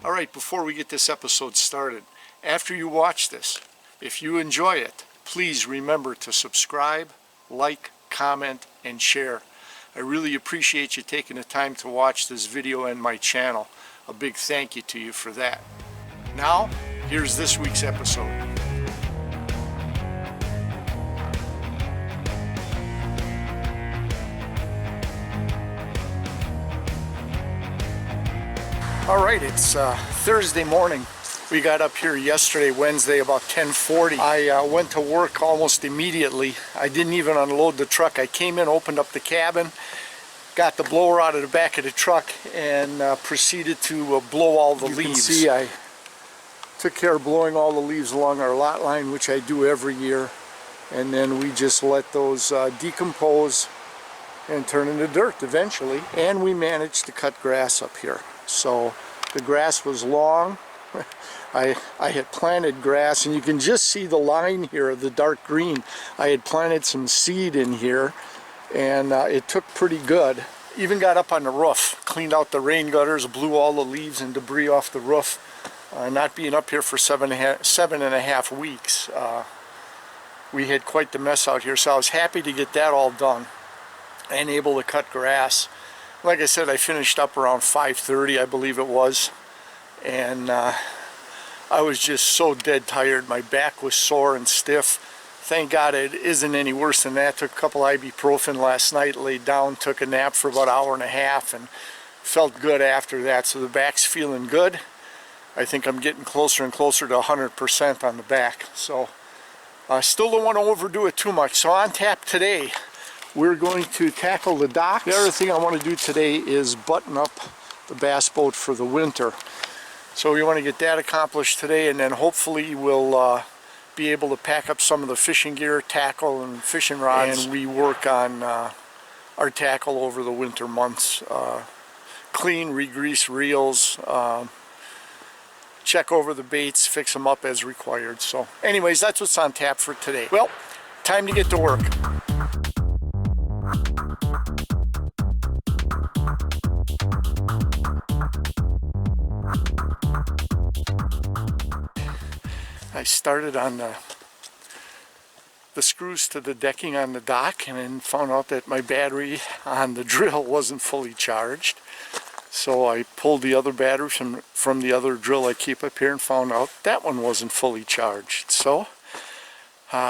All right, before we get this episode started, after you watch this, if you enjoy it, please remember to subscribe, like, comment, and share. I really appreciate you taking the time to watch this video and my channel. A big thank you to you for that. Now, here's this week's episode. All right, it's Thursday morning. We got up here yesterday, Wednesday, about 10:40. I went to work almost immediately. I didn't even unload the truck. I came in, opened up the cabin, got the blower out of the back of the truck, and proceeded to blow all the leaves. You can see I took care of blowing all the leaves along our lot line, which I do every year. And then we just let those decompose and turn into dirt eventually. And we managed to cut grass up here. So the grass was long. I had planted grass, and you can just see the line here of the dark green. I had planted some seed in here, and it took pretty good. Even got up on the roof, cleaned out the rain gutters, blew all the leaves and debris off the roof. Not being up here for seven and a half weeks, we had quite the mess out here, so I was happy to get that all done and able to cut grass. Like I said, I finished up around 5:30, I believe it was, and I was just so dead tired. My back was sore and stiff. Thank God it isn't any worse than that. Took a couple ibuprofen last night, laid down, took a nap for about an hour and a half, and felt good after that. So the back's feeling good. I think I'm getting closer and closer to 100% on the back. So I still don't want to overdo it too much. So on tap today, we're going to tackle the docks. The other thing I want to do today is button up the bass boat for the winter. So we want to get that accomplished today, and then hopefully we'll be able to pack up some of the fishing gear, tackle, and fishing rods, and rework on our tackle over the winter months. Clean, re-grease reels, check over the baits, fix them up as required. So anyways, that's what's on tap for today. Well, time to get to work. I started on the screws to the decking on the dock, and then found out that my battery on the drill wasn't fully charged. So I pulled the other battery from the other drill I keep up here and found out that one wasn't fully charged. So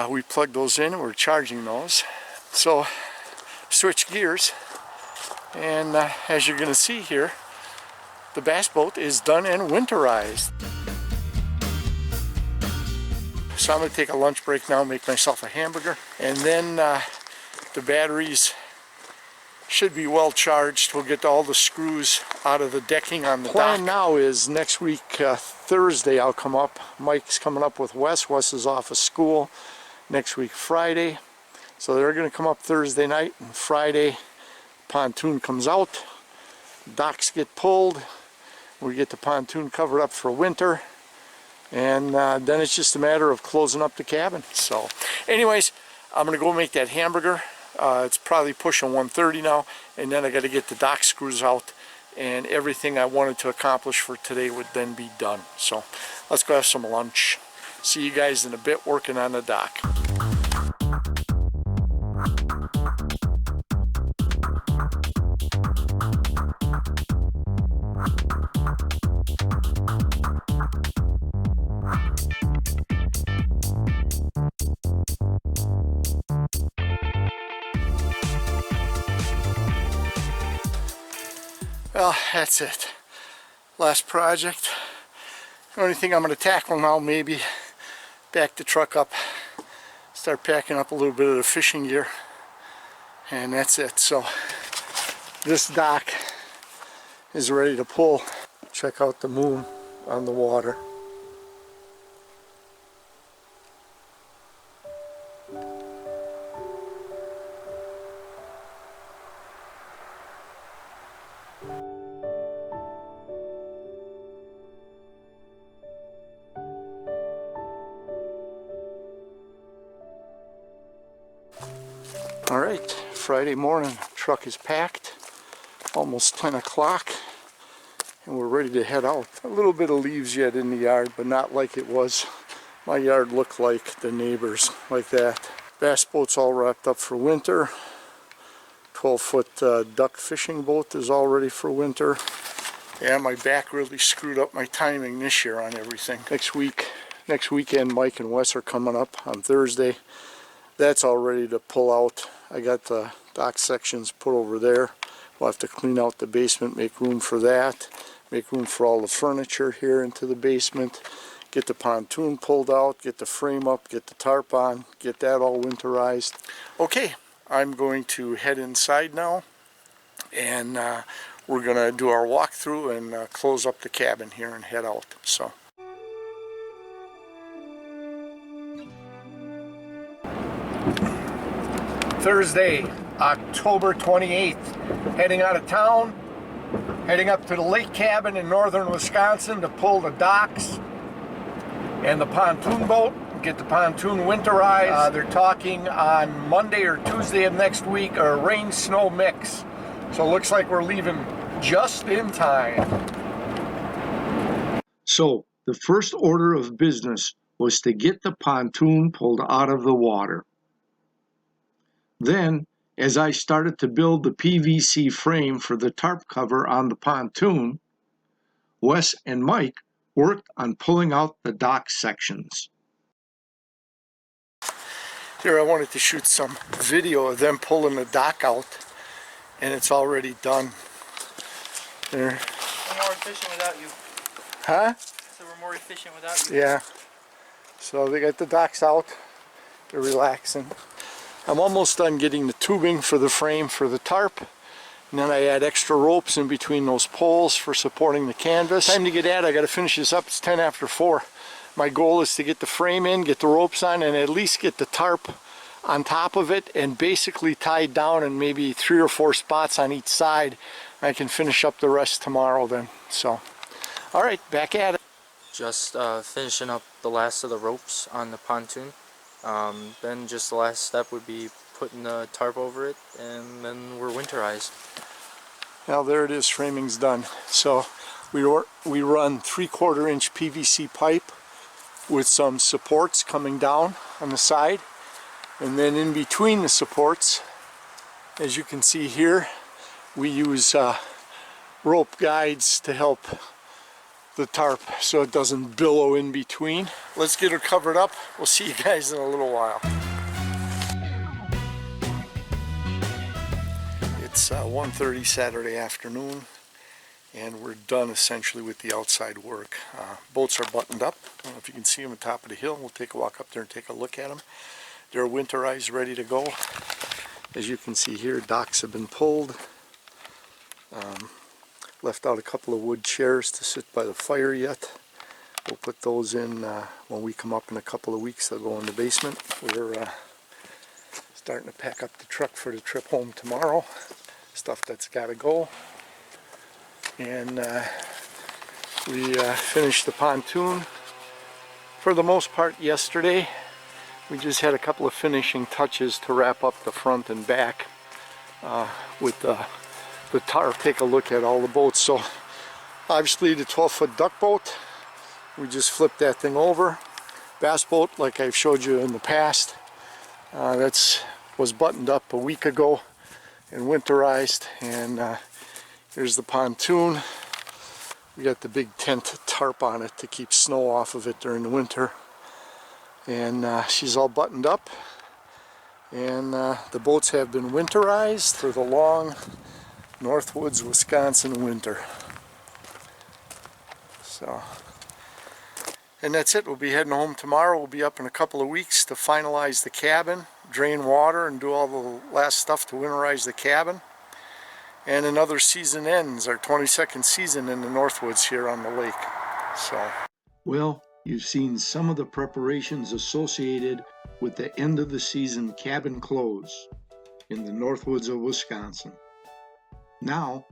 we plugged those in and we're charging those. So switch gears, and as you're going to see here, the bass boat is done and winterized. So I'm going to take a lunch break now, make myself a hamburger, and then the batteries should be well charged. We'll get all the screws out of the decking on the dock. Plan now is next week, Thursday, I'll come up. Mike's coming up with Wes. Wes is off of school next week, Friday. So they're going to come up Thursday night, and Friday, pontoon comes out. Docks get pulled. We get the pontoon covered up for winter. And then it's just a matter of closing up the cabin. So anyways, I'm going to go make that hamburger. It's probably pushing 1:30 now, and then I got to get the dock screws out, and everything I wanted to accomplish for today would then be done. So let's go have some lunch. See you guys in a bit working on the dock. Well, that's it. Last project. The only thing I'm going to tackle now, maybe back the truck up, start packing up a little bit of the fishing gear, and that's it. So this dock is ready to pull. Check out the moon on the water. All right, Friday morning, truck is packed, almost 10 o'clock, and we're ready to head out. A little bit of leaves yet in the yard, but not like it was. My yard looked like the neighbors, like that. Bass boat's all wrapped up for winter. 12-foot duck fishing boat is all ready for winter. Yeah, my back really screwed up my timing this year on everything. Next weekend, Mike and Wes are coming up on Thursday. That's all ready to pull out. I got the dock sections put over there. We'll have to clean out the basement, make room for that, make room for all the furniture here into the basement, get the pontoon pulled out, get the frame up, get the tarp on, get that all winterized. Okay, I'm going to head inside now, and we're going to do our walkthrough and close up the cabin here and head out. So. Thursday, October 28th, heading out of town, heading up to the lake cabin in northern Wisconsin to pull the docks and the pontoon boat, get the pontoon winterized. They're talking on Monday or Tuesday of next week, a rain-snow mix. So it looks like we're leaving just in time. So the first order of business was to get the pontoon pulled out of the water. Then, as I started to build the PVC frame for the tarp cover on the pontoon, Wes and Mike worked on pulling out the dock sections. Here I wanted to shoot some video of them pulling the dock out, and it's already done. There. We're more efficient without you. Huh? So we're more efficient without you. Yeah. So they got the docks out. They're relaxing. I'm almost done getting the tubing for the frame for the tarp. And then I add extra ropes in between those poles for supporting the canvas. Time to get at it. I got to finish this up. It's 10 after 4. My goal is to get the frame in, get the ropes on, and at least get the tarp on top of it and basically tied down in maybe 3 or 4 spots on each side. I can finish up the rest tomorrow then. So, all right, back at it. Just finishing up the last of the ropes on the pontoon. Then just the last step would be putting the tarp over it, and then we're winterized. Now there it is, framing's done. So we run 3/4 inch PVC pipe with some supports coming down on the side, and then in between the supports, as you can see here, we use rope guides to help the tarp so it doesn't billow in between. Let's get her covered up. We'll see you guys in a little while. It's 1:30 Saturday afternoon, and we're done essentially with the outside work. Boats are buttoned up. I don't know if you can see them on top of the hill. We'll take a walk up there and take a look at them. They're winterized, ready to go. As you can see here, docks have been pulled. Left out a couple of wood chairs to sit by the fire yet. We'll put those in when we come up in a couple of weeks. They'll go in the basement. We're starting to pack up the truck for the trip home tomorrow. Stuff that's got to go. And we finished the pontoon for the most part yesterday. We just had a couple of finishing touches to wrap up the front and back with the tarp. Take a look at all the boats. So obviously the 12-foot duck boat, we just flipped that thing over. Bass boat, like I've showed you in the past, was buttoned up a week ago and winterized. And here's the pontoon. We got the big tent tarp on it to keep snow off of it during the winter. And she's all buttoned up. And the boats have been winterized for the long Northwoods, Wisconsin winter. So, and that's it. We'll be heading home tomorrow. We'll be up in a couple of weeks to finalize the cabin, drain water, and do all the last stuff to winterize the cabin. And another season ends, our 22nd season in the Northwoods here on the lake. So, Well, you've seen some of the preparations associated with the end of the season cabin close in the Northwoods of Wisconsin. Now,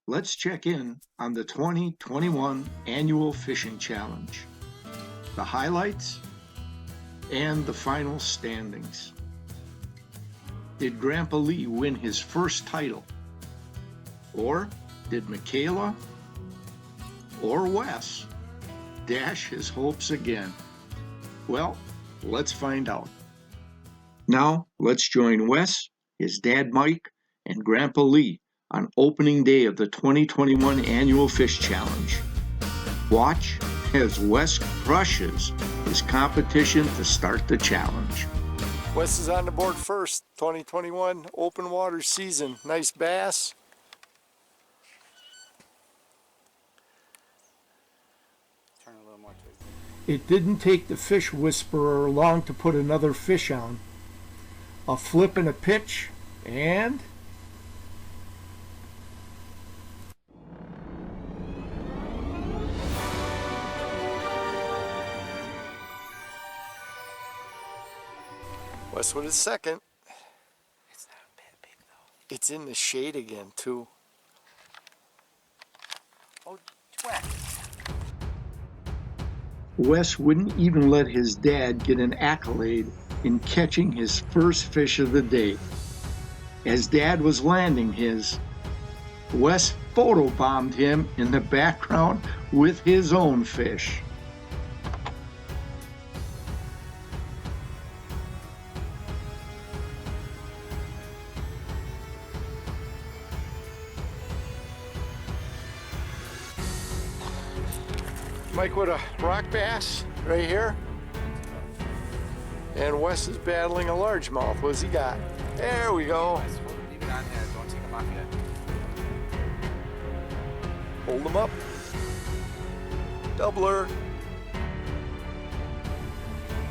let's check in on the 2021 Annual Fishing Challenge, the highlights, and the final standings. Did Grandpa Lee win his first title? Or did Mikayla or Wes dash his hopes again? Well, let's find out. Now, let's join Wes, his dad Mike, and Grandpa Lee on opening day of the 2021 Annual Fish Challenge. Watch as Wes crushes his competition to start the challenge. Wes is on the board first, 2021 open water season. Nice bass. Turn a little more to It didn't take the fish whisperer long to put another fish on. A flip and a pitch, and Wes with his second. It's not a bit big though. It's in the shade again too. Oh, twat. Wes wouldn't even let his dad get an accolade in catching his first fish of the day. As Dad was landing his, Wes photobombed him in the background with his own fish. Mike with a rock bass right here. And Wes is battling a largemouth. What's he got? There we go. Leave it on there. Don't take them off yet. Hold him up. Doubler.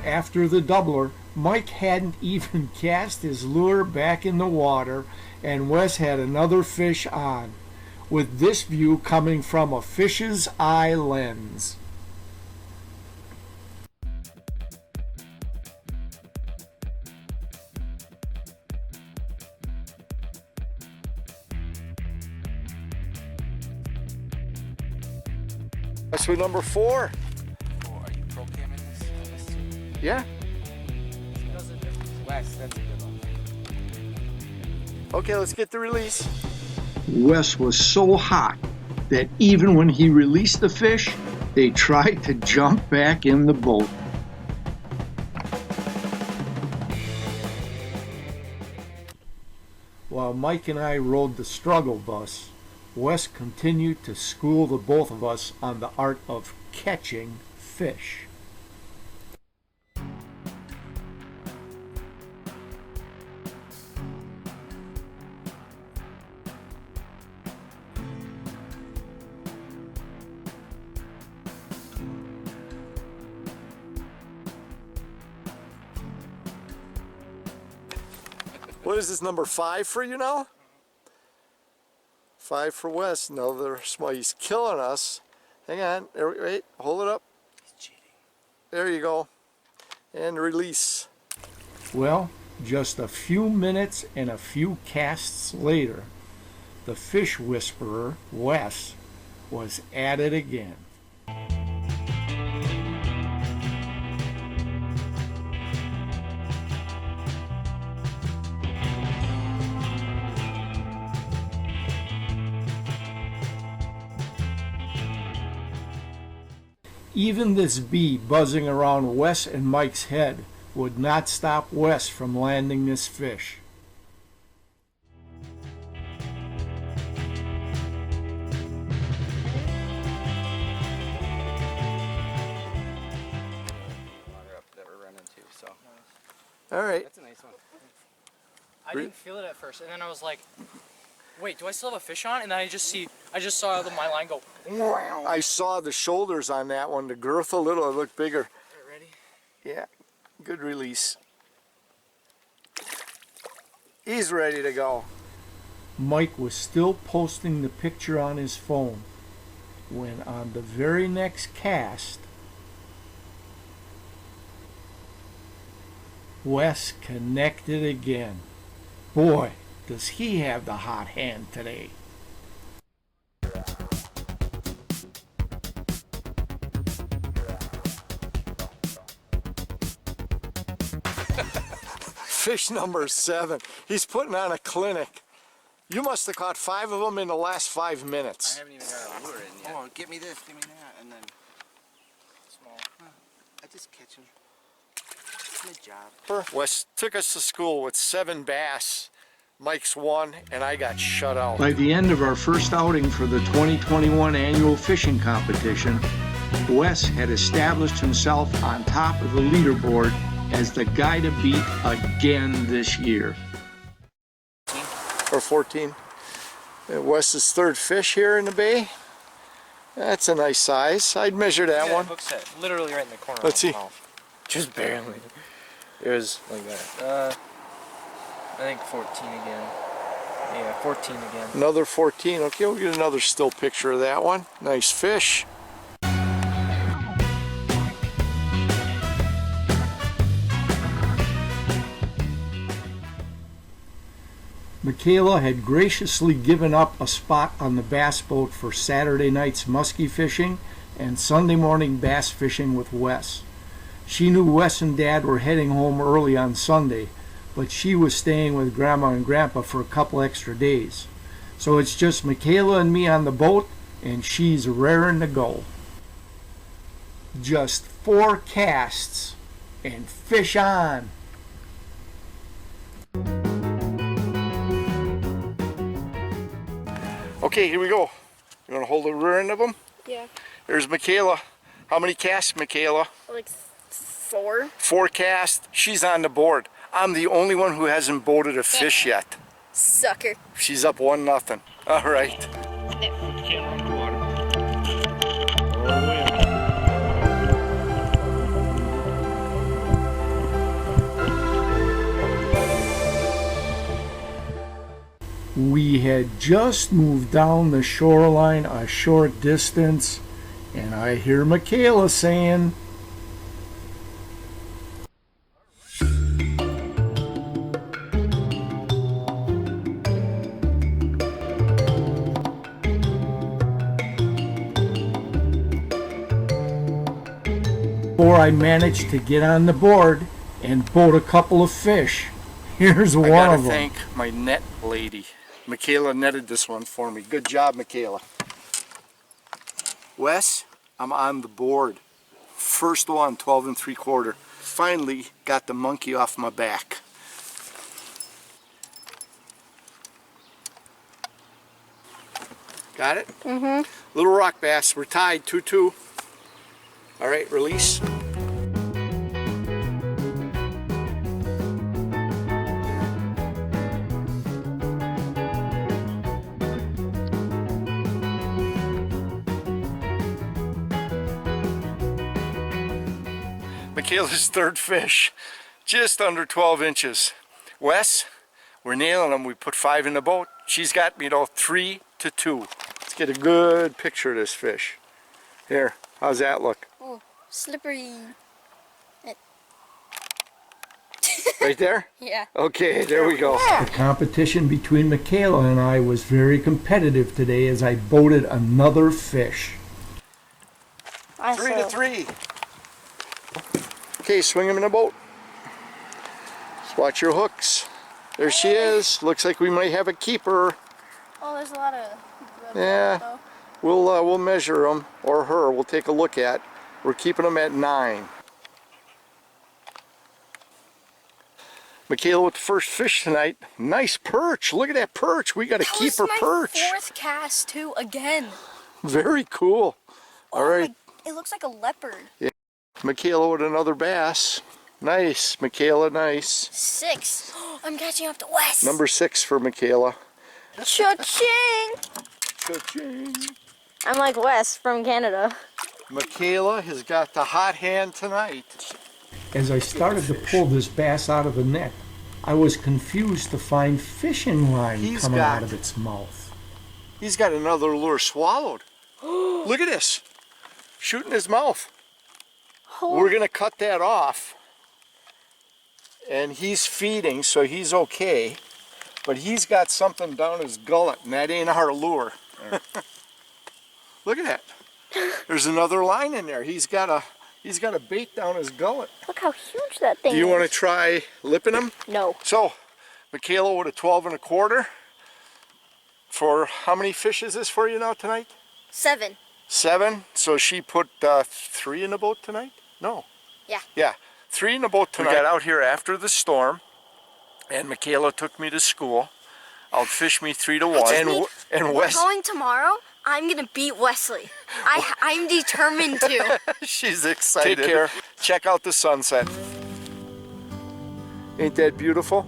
After the doubler, Mike hadn't even cast his lure back in the water, and Wes had another fish on, with this view coming from a fish's eye lens. That's with number 4. Oh, are you pro camming this? Yeah. Wes, that's a good one. Okay, let's get the release. Wes was so hot that even when he released the fish, they tried to jump back in the boat. While Mike and I rode the struggle bus, Wes continued to school the both of us on the art of catching fish. What is this, number 5 for you now? 5 for Wes. No, they're small. He's killing us. Hang on. There, wait, hold it up. He's cheating. There you go. And release. Well, just a few minutes and a few casts later, the fish whisperer, Wes, was at it again. Even this bee buzzing around Wes and Mike's head would not stop Wes from landing this fish. Water up that we're running to, so. All right. That's a nice one. I didn't feel it at first, and then I was like, wait, do I still have a fish on? And then I just saw my line go. I saw the shoulders on that one, the girth a little, it looked bigger. Ready? Yeah, good release. He's ready to go. Mike was still posting the picture on his phone when on the very next cast, Wes connected again. Boy, does he have the hot hand today. Fish number 7. He's putting on a clinic. You must have caught 5 of them in the last 5 I minutes. haven't even got a lure in yet. Oh, give me this, give me that, and then small. I just catch them. My job. Wes took us to school with 7 bass. Mike's 1, and I got shut out. By the end of our first outing for the 2021 annual fishing competition, Wes had established himself on top of the leaderboard as the guy to beat again this year. Or 14. Wes's 3rd fish here in the bay. That's a nice size. I'd measure that one. Hook set literally right in the corner. Let's of my see. mouth. Just barely. It was like that. I think 14 again. Yeah, 14 again. Another 14. Okay, we'll get another still picture of that one. Nice fish. Mikayla had graciously given up a spot on the bass boat for Saturday night's muskie fishing and Sunday morning bass fishing with Wes. She knew Wes and Dad were heading home early on Sunday, but she was staying with Grandma and Grandpa for a couple extra days. So it's just Mikayla and me on the boat, and she's raring to go. Just 4 casts, and fish on. Okay, here we go. You want to hold the rear end of them? Yeah. There's Mikayla. How many casts, Mikayla? Like 4. 4 casts. She's on the board. I'm the only one who hasn't boated a fish yet. Sucker. She's up 1-0. All right. We had just moved down the shoreline a short distance, and I hear Mikayla saying, before I managed to get on the board and boat a couple of fish. Here's I one gotta of them. thank my net lady. Mikayla netted this one for me. Good job, Mikayla. Wes, I'm on the board. First one, 12 3/4. Finally got the monkey off my back. Got it? Mm-hmm. Little rock bass. We're tied 2-2. All right, release. Mikayla's 3rd fish, just under 12 inches. Wes, we're nailing them. We put 5 in the boat. She's got me though 3-2. Let's get a good picture of this fish. Here, how's that look? Oh, slippery. Right there? Yeah. Okay, there we go. The competition between Mikayla and I was very competitive today as I boated another fish. 3-3. Okay, swing him in the boat. Watch your hooks. There she is. Looks like we might have a keeper. Oh, there's a lot of. Yeah. We'll measure them, or her. We'll take a look at. We're keeping them at 9. Mikayla with the first fish tonight. Nice perch. Look at that perch. We got a keeper perch. That was my 4th cast too again. Very cool. All right. It looks like a leopard. Yeah. Mikayla with another bass. Nice, Mikayla, nice. 6. I'm catching up to Wes. Number 6 for Mikayla. Cha-ching! Cha-ching. I'm like Wes from Canada. Mikayla has got the hot hand tonight. As I started to pull this bass out of the net, I was confused to find fishing line coming out of its mouth. He's got another lure swallowed. Look at this. Shooting his mouth. We're going to cut that off. And he's feeding, so he's okay. But he's got something down his gullet, and that ain't our lure. Look at that. There's another line in there. He's got a bait down his gullet. Look how huge that thing is. Do you want to try lipping him? No. So, Mikayla with a 12 1/4. For how many fish is this for you now tonight? 7. 7. So she put 3 in the boat tonight? No. Yeah. Yeah, 3 in the boat tonight. We got out here after the storm, and Mikayla took me to school. Outfished me 3 to 1. And We're Wes, going tomorrow. I'm gonna beat Wesley. I'm determined to. she's excited. Take care. Check out the sunset. Ain't that beautiful?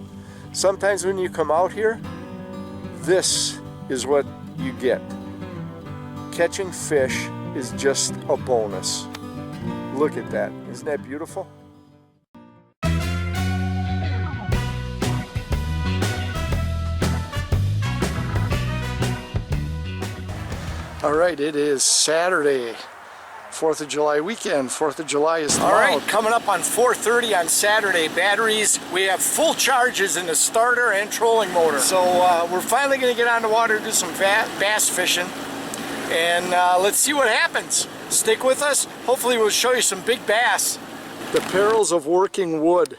Sometimes when you come out here, this is what you get. Catching fish is just a bonus. Look at that. Isn't that beautiful? All right, it is Saturday, 4th of July weekend. 4th of July is tomorrow. All right, coming up on 4:30 on Saturday, batteries. We have full charges in the starter and trolling motor. So we're finally going to get on the water and do some bass fishing. And let's see what happens. Stick with us. Hopefully we'll show you some big bass. The perils of working wood.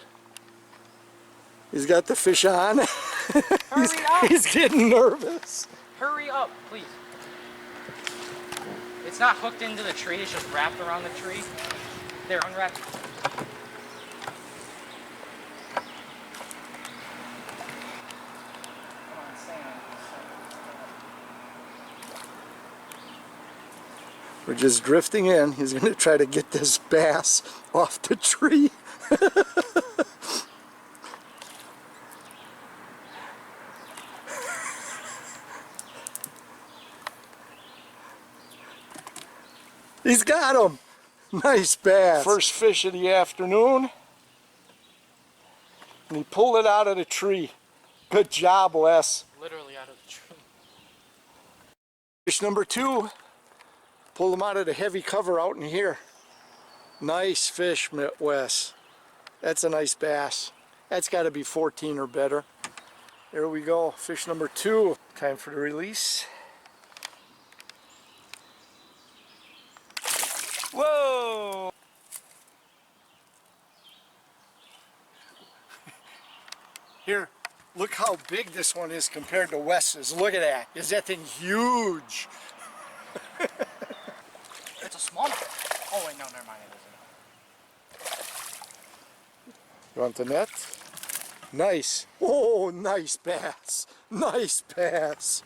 He's got the fish on. He's getting nervous. Hurry up, please. It's not hooked into the tree, it's just wrapped around the tree. There, unwrap it. We're just drifting in. He's going to try to get this bass off the tree. He's got him. Nice bass. First fish of the afternoon. And he pulled it out of the tree. Good job, Wes. Literally out of the tree. Fish number 2. Pulled him out of the heavy cover out in here. Nice fish, Wes. That's a nice bass. That's got to be 14 or better. There we go. Fish number 2. Time for the release. Whoa! Here, look how big this one is compared to Wes's. Look at that. Is that thing huge? It's a small one. Oh wait, no, never mind. It isn't. You want the net? Nice. Oh, nice bass. Nice bass.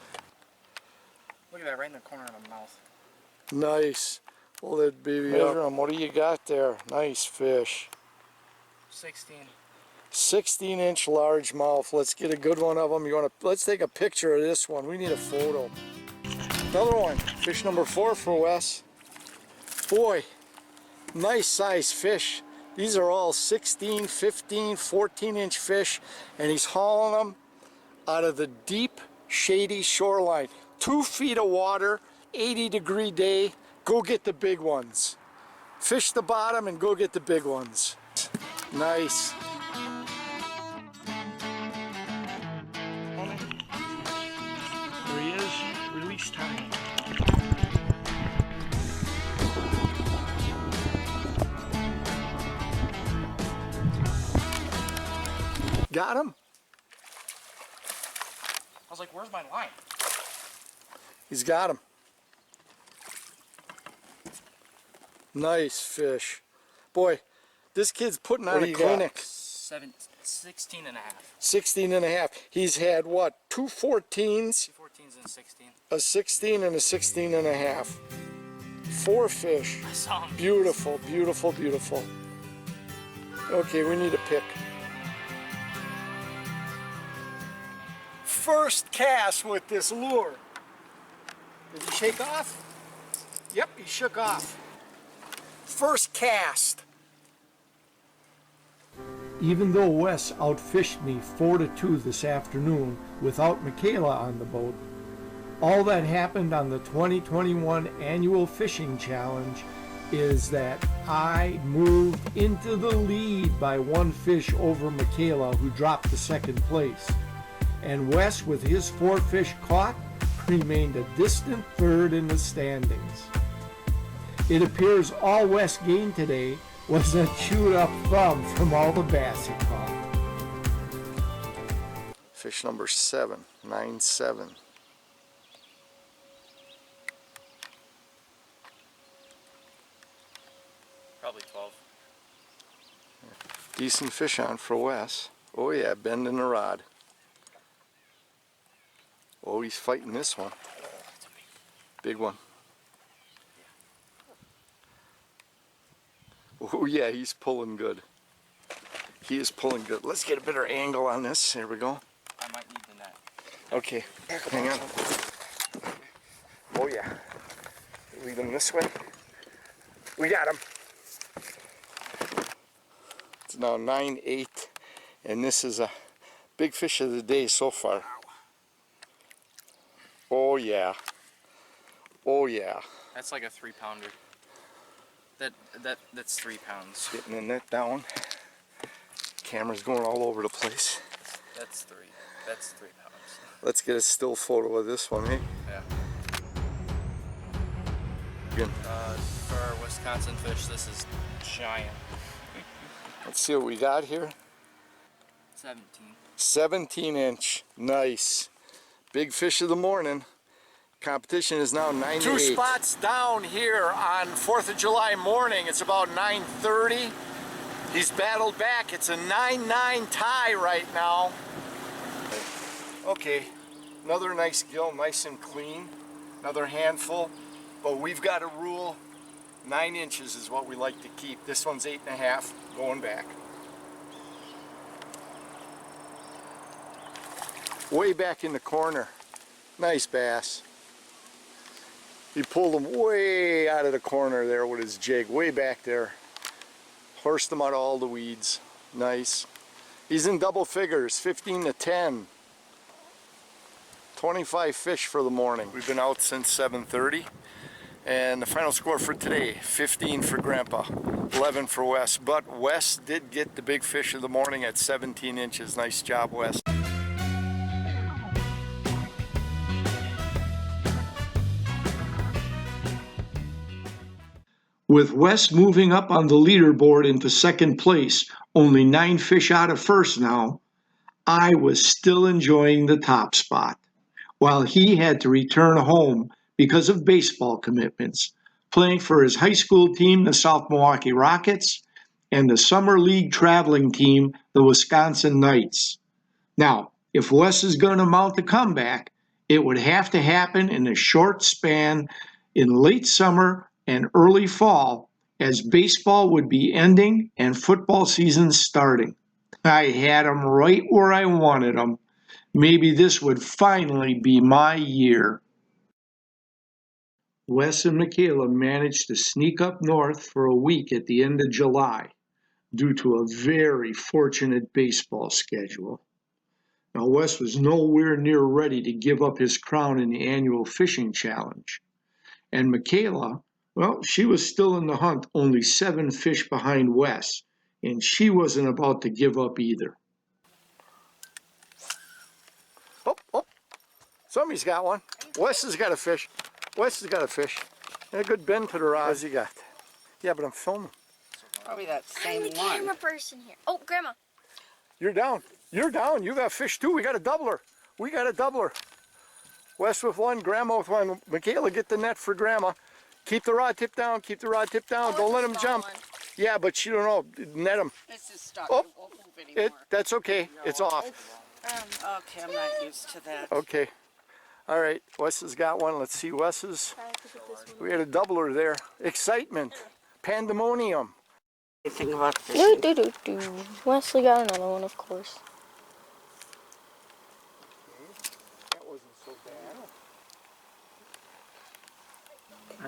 Look at that right in the corner of the mouth. Nice. Pull that baby Measure up. What do you got there? Nice fish. 16. 16-inch largemouth. Let's get a good one of them. Let's take a picture of this one. We need a photo. Another one. Fish number 4 for Wes. Boy, nice size fish. These are all 16, 15, 14-inch fish, and he's hauling them out of the deep, shady shoreline. 2 feet of water, 80-degree day. Go get the big ones. Fish the bottom and go get the big ones. Nice. There he is. Release time. Got him? I was like, where's my line? He's got him. Nice fish. Boy, this kid's putting on a clinic. 16 and a half. 16 and a half. He's had what? 2 14s? 2 14s and 16. A 16 and a 16 and a half. 4 fish. I saw him. Beautiful, beautiful, beautiful. Okay, we need a pick. First cast with this lure. Did he shake off? Yep, he shook off. First cast. Even though Wes outfished me 4-2 this afternoon without Mikayla on the boat, all that happened on the 2021 annual fishing challenge is that I moved into the lead by 1 fish over Mikayla, who dropped to 2nd place. And Wes, with his 4 fish caught, remained a distant 3rd in the standings. It appears all Wes gained today was a chewed up thumb from all the bass he caught. Fish number 7, 9-7. Decent fish on for Wes. Oh yeah, bending the rod. Oh, he's fighting this one. Big one. Oh yeah, he's pulling good. He is pulling good. Let's get a better angle on this. Here we go. I might need the net. Okay, hang on. Oh yeah. Lead him this way. We got him. It's now 9-8, and this is a big fish of the day so far. Oh yeah. Oh yeah. That's like a 3-pounder. That's 3 pounds. Getting the net down. Camera's going all over the place. That's 3 pounds. Let's get a still photo of this one, eh? Yeah. Again. For our Wisconsin fish, this is giant. Let's see what we got here. 17. 17-inch. Nice. Big fish of the morning. Competition is now 9-8. Two spots down here on 4th of July morning. It's about 9:30. He's battled back. It's a 9-9 tie right now. Okay, another nice gill, nice and clean. Another handful. But we've got a rule. 9 inches is what we like to keep. This one's 8.5, going back. Way back in the corner. Nice bass. He pulled him way out of the corner there with his jig, way back there. Horsed him out of all the weeds. Nice. He's in double figures, 15 to 10. 25 fish for the morning. We've been out since 7:30. And the final score for today, 15 for Grandpa, 11 for Wes. But Wes did get the big fish of the morning at 17 inches. Nice job, Wes. With Wes moving up on the leaderboard into second place, only 9 fish out of first now, I was still enjoying the top spot, while he had to return home because of baseball commitments, playing for his high school team, the South Milwaukee Rockets, and the summer league traveling team, the Wisconsin Knights. Now, if Wes is going to mount a comeback, it would have to happen in a short span in late summer and early fall, as baseball would be ending and football season starting. I had him right where I wanted him. Maybe this would finally be my year. Wes and Mikayla managed to sneak up north for a week at the end of July due to a very fortunate baseball schedule. Now, Wes was nowhere near ready to give up his crown in the annual fishing challenge. And Mikayla, well, she was still in the hunt, only 7 fish behind Wes, and she wasn't about to give up either. Oh, oh, somebody's got one. Wes has got a fish. Wes has got a fish. And a good bend to the rod. What's he got? Yeah, but I'm filming. Probably that same I'm the one. camera person here. Oh, Grandma. You're down. You're down. You got fish too. We got a doubler. We got a doubler. Wes with one, Grandma with one. Mikayla, get the net for Grandma. Keep the rod tip down. Keep the rod tip down. Oh, Don't it's let a him small jump. one. Yeah, but you don't know. Net him. This is stuck. Oh, It won't move anymore. That's okay. It's off. Okay, I'm not used to that. Okay. All right. Wes has got one. Let's see Wes's. We had a doubler there. Excitement. Pandemonium. Think about Do fishing. do do do. Wesley got another one, of course. That wasn't so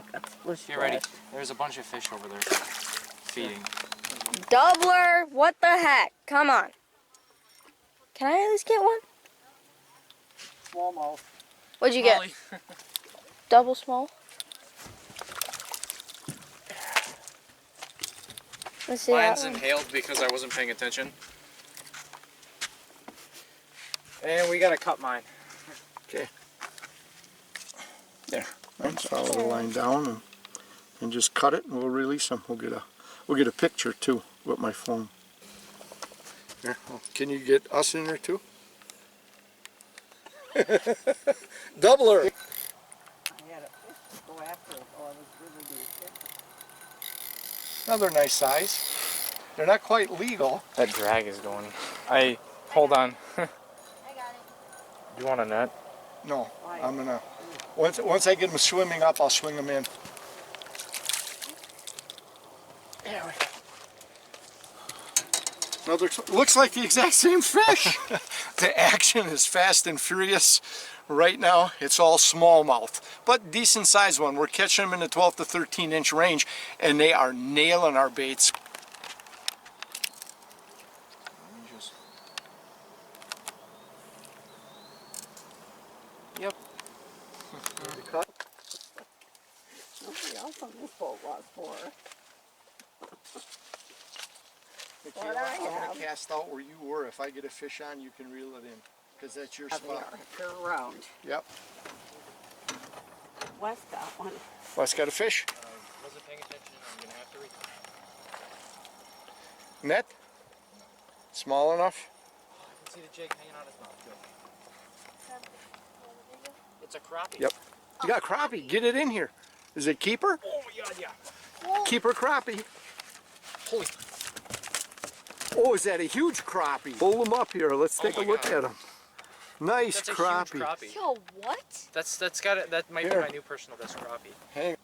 bad. Get ready. There's a bunch of fish over there feeding. Doubler. What the heck? Come on. Can I at least get one? Smallmouth. What'd you get? Double small. Let's see Mine's that one. inhaled because I wasn't paying attention. And we gotta cut mine. Okay. There. Let's follow the line down and just cut it, and we'll release them. We'll get a picture too with my phone. Here. Can you get us in there too? Doubler. I had a fish to go after it. Oh, I was really doing it. Another nice size. They're not quite legal. That drag is going. Hold on. I got it. You want a net? No, I'm gonna, once I get them swimming up, I'll swing them in. There we go. Another, looks like the exact same fish. The action is fast and furious. Right now, it's all smallmouth, but decent sized one. We're catching them in the 12 to 13 inch range, and they are nailing our baits. Yep. Nobody else on this boat was for. Mikayla, I'm going to cast out where you were. If I get a fish on, you can reel it in, because that's your spot. They're around. Yep. Wes got one. Wes got a fish? Wasn't paying attention. I'm gonna have to read. Net? Small enough? I can see the jig hanging out his mouth. Good. It's a crappie. Yep. You got crappie. Get it in here. Is it keeper? Oh my god, yeah. Keeper crappie. Holy. Oh, is that a huge crappie? Pull them up here. Let's take a look at them. Nice That's a crappie. huge crappie. Yo, what? That's got it. That might Here. be my new personal best crappie. Hang.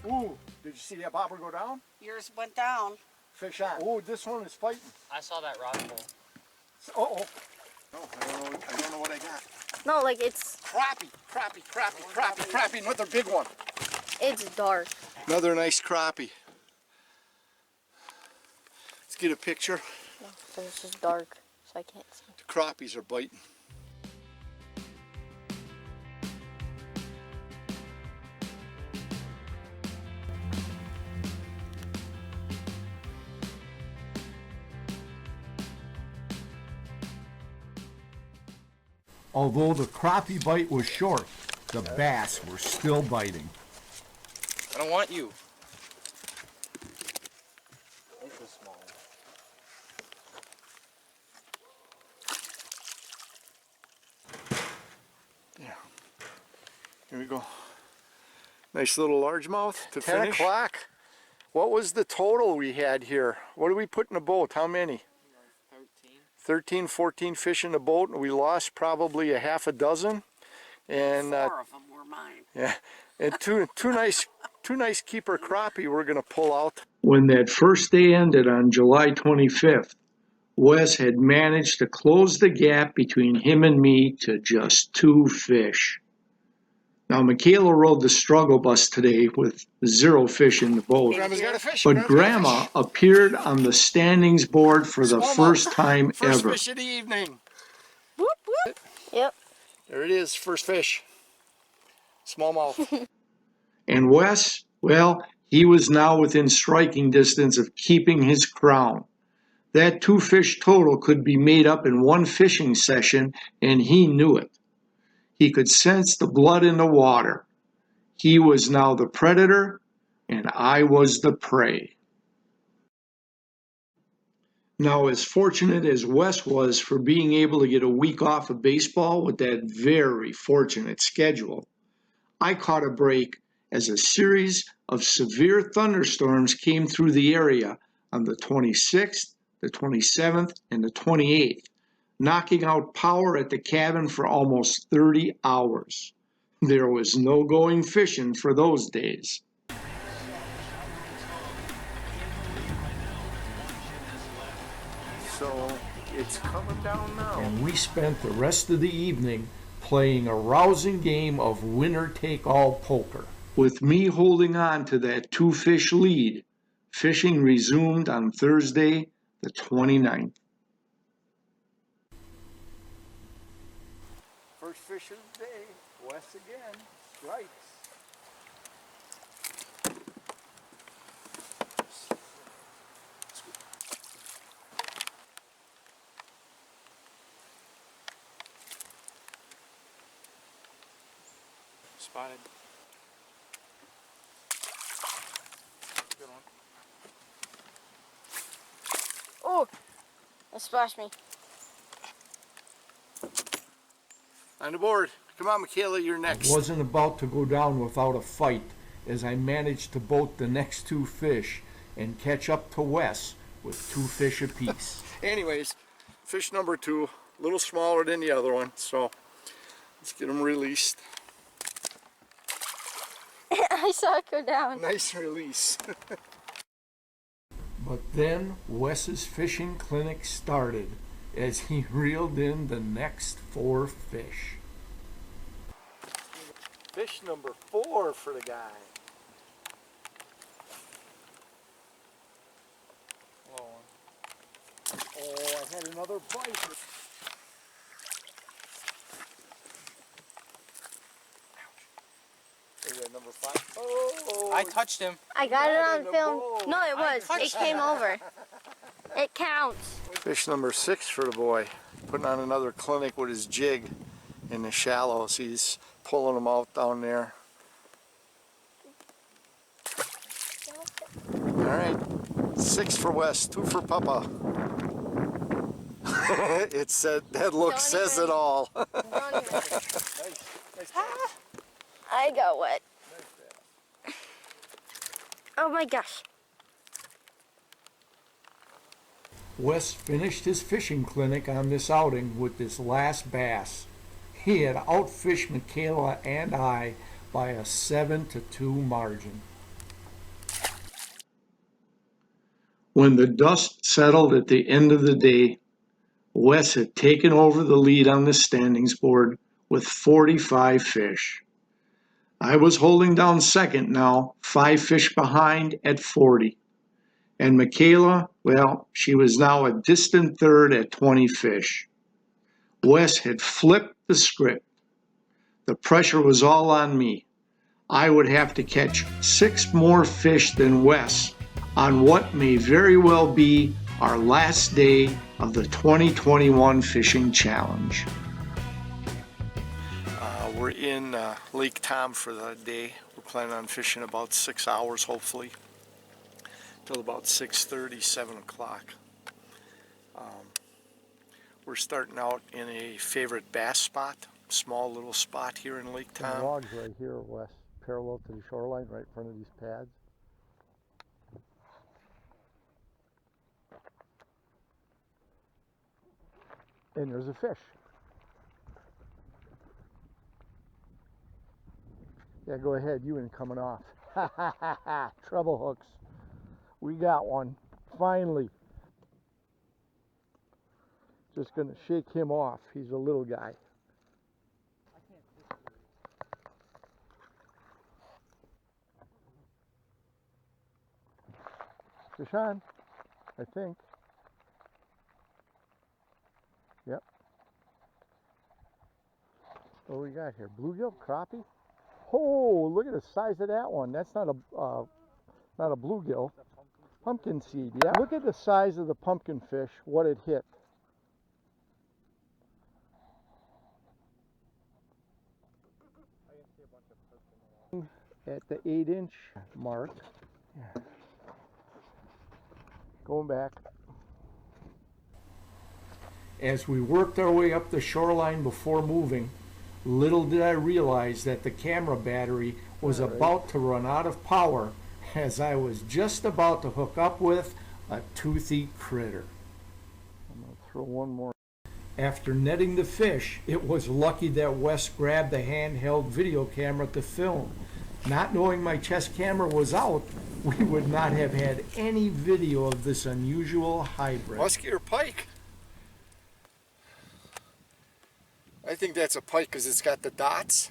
Ooh, did you see that bobber go down? Yours went down. Fish on. Oh, this one is fighting. I saw that rod pull. Uh-oh. No, I don't know what I got. No, like it's Crappie, another big one. dark. Another nice crappie. Let's get a picture. No, so this is dark, so I can't see. The crappies are biting. Although the crappie bite was short, the bass were still biting. I don't want you. It's a small one. Yeah. Here we go. Nice little largemouth to 10 o'clock. What was the total we had here? What did we put in the boat? How many? 13, 14 fish in the boat, and we lost probably a half a dozen. And 4 of them were mine. yeah, and two nice keeper crappie we're gonna pull out. When that first day ended on July 25th, Wes had managed to close the gap between him and me to just 2 fish. Now, Mikayla rode the struggle bus today with 0 fish in the boat, Grandma's got a fish. but Grandma appeared on the standings board for the first time First ever. fish of the evening. Whoop, whoop. Yep. There it is, first fish. Smallmouth. And Wes, well, he was now within striking distance of keeping his crown. That 2 fish total could be made up in one fishing session, and he knew it. He could sense the blood in the water. He was now the predator, and I was the prey. Now, as fortunate as Wes was for being able to get a week off of baseball with that very fortunate schedule, I caught a break as a series of severe thunderstorms came through the area on the 26th, the 27th, and the 28th, knocking out power at the cabin for almost 30 hours. There was no going fishing for those days. So it's coming down now. And we spent the rest of the evening playing a rousing game of winner-take-all poker. With me holding on to that 2 fish lead, fishing resumed on Thursday, the 29th. First fish of the day, Wes again, strikes. Spotted. Good one. Oh, that splashed me. On the board. Come on, Mikayla, you're next. Wasn't about to go down without a fight as I managed to boat the next 2 fish and catch up to Wes with 2 fish apiece. Anyways, fish number 2, a little smaller than the other one, so let's get them released. I saw it go down. Nice release. But then Wes's fishing clinic started as he reeled in the next 4 fish. Fish number 4 for the guy. Oh, I had another bite. Is that number 5? Oh! I touched him. I got it in on the film. bowl. No, it was. It came over. It counts. Fish number 6 for the boy. Putting on another clinic with his jig in the shallows. He's pulling them out down there. Alright, 6 for Wes, 2 for Papa. It said, that look Don't says even- it all. I got wet. Oh my gosh. Wes finished his fishing clinic on this outing with this last bass. He had outfished Mikayla and I by a 7-2 margin. When the dust settled at the end of the day, Wes had taken over the lead on the standings board with 45 fish. I was holding down second now, 5 fish behind at 40. And Mikayla, well, she was now a distant third at 20 fish. Wes had flipped the script. The pressure was all on me. I would have to catch 6 more fish than Wes on what may very well be our last day of the 2021 Fishing Challenge. We're in Lake Tom for the day. We're planning on fishing about 6 hours, hopefully, till about 6:30, 7 o'clock. We're starting out in a favorite bass spot, small little spot here in Lake The Tom. logs right here, Wes, parallel to the shoreline, right in front of these pads. And there's a fish. Yeah, go ahead, you ain't coming off. Ha ha ha ha, treble hooks. We got one, finally. Just gonna shake him off, he's a little guy. Fish on, I think. Yep. What do we got here? Bluegill, crappie? Oh, look at the size of that one. That's not a bluegill. Pumpkin seed, yeah. Look at the size of the pumpkin fish, what it hit. At the 8-inch mark. Yeah. Going back. As we worked our way up the shoreline before moving, little did I realize that the camera battery was about to run out of power as I was just about to hook up with a toothy critter. I'm going to throw one more. After netting the fish, it was lucky that Wes grabbed the handheld video camera to film. Not knowing my chest camera was out, we would not have had any video of this unusual hybrid. Muskie or pike? I think that's a pike because it's got the dots.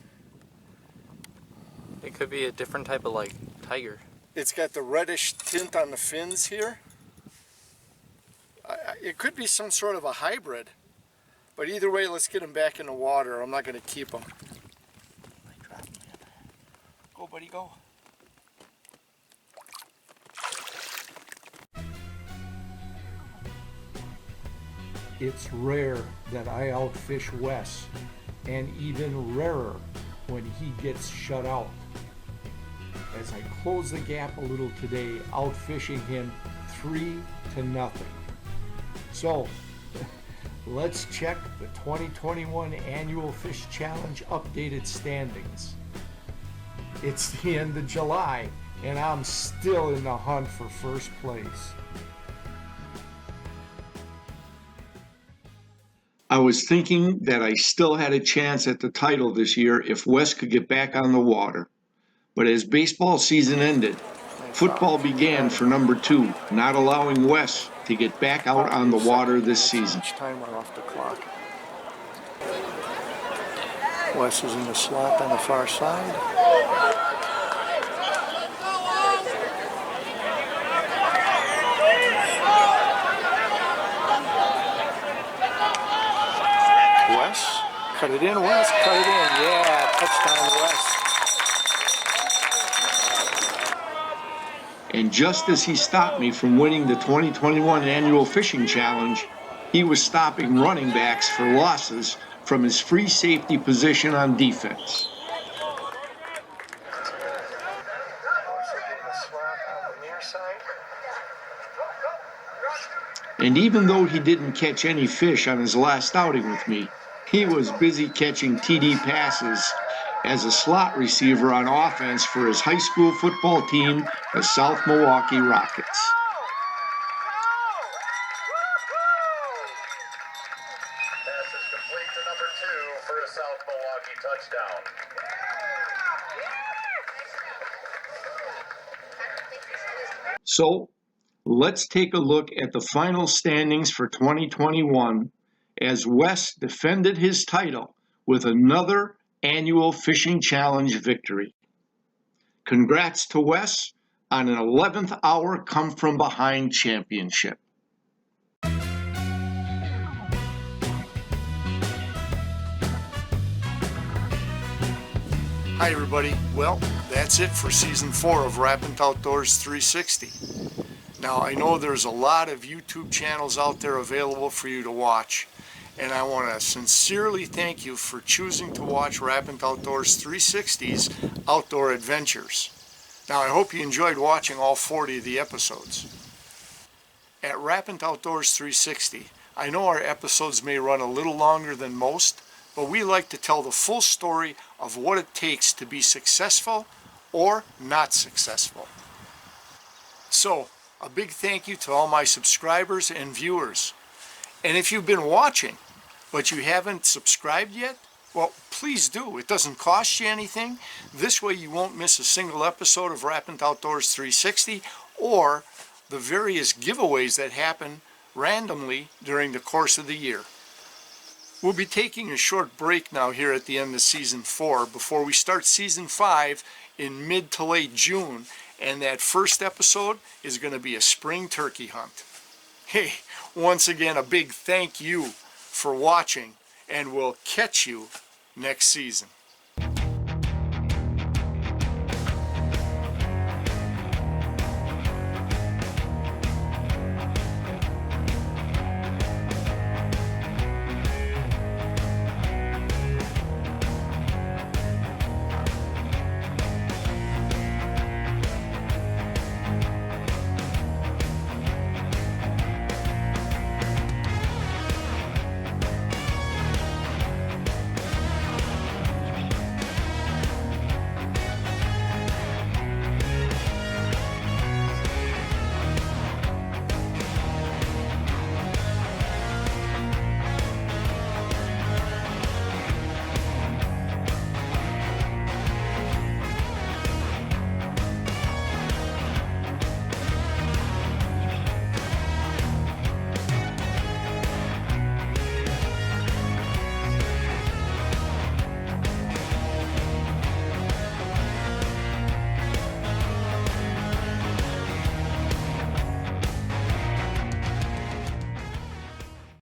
It could be a different type of like tiger. It's got the reddish tint on the fins here. It could be some sort of a hybrid. But either way, let's get him back in the water. I'm not going to keep him. Go, buddy, go. It's rare that I outfish Wes, and even rarer when he gets shut out. As I close the gap a little today, outfishing him 3-0. So, let's check the 2021 Annual Fish Challenge updated standings. It's the end of July, and I'm still in the hunt for first place. I was thinking that I still had a chance at the title this year if Wes could get back on the water. But as baseball season ended, football began for number 2, not allowing Wes to get back out on the water this season. Time went off the clock. Wes is in the slot on the far side. Wes, cut it in, Wes, cut it in. Yeah, touchdown, Wes. And just as he stopped me from winning the 2021 Annual Fishing Challenge, he was stopping running backs for losses from his free safety position on defense. And even though he didn't catch any fish on his last outing with me, he was busy catching TD passes as a slot receiver on offense for his high school football team, the South Milwaukee Rockets. Pass is complete to number 2 for a South Milwaukee touchdown. So, let's take a look at the final standings for 2021 as Wes defended his title with another Annual Fishing Challenge victory. Congrats to Wes on an 11th hour come from behind championship. Hi everybody, well, that's it for season 4 of Rappin' Outdoors 360. Now I know there's a lot of YouTube channels out there available for you to watch, and I want to sincerely thank you for choosing to watch Rappin' Outdoors 360's outdoor adventures. Now I hope you enjoyed watching all 40 of the episodes. At Rappin' Outdoors 360, I know our episodes may run a little longer than most, but we like to tell the full story of what it takes to be successful or not successful. So, a big thank you to all my subscribers and viewers. And if you've been watching, but you haven't subscribed yet, well, please do. It doesn't cost you anything. This way you won't miss a single episode of Rappin' Outdoors 360 or the various giveaways that happen randomly during the course of the year. We'll be taking a short break now here at the end of season 4 before we start season 5 in mid to late June, and that first episode is going to be a spring turkey hunt. Hey, once again a big thank you for watching, and we'll catch you next season.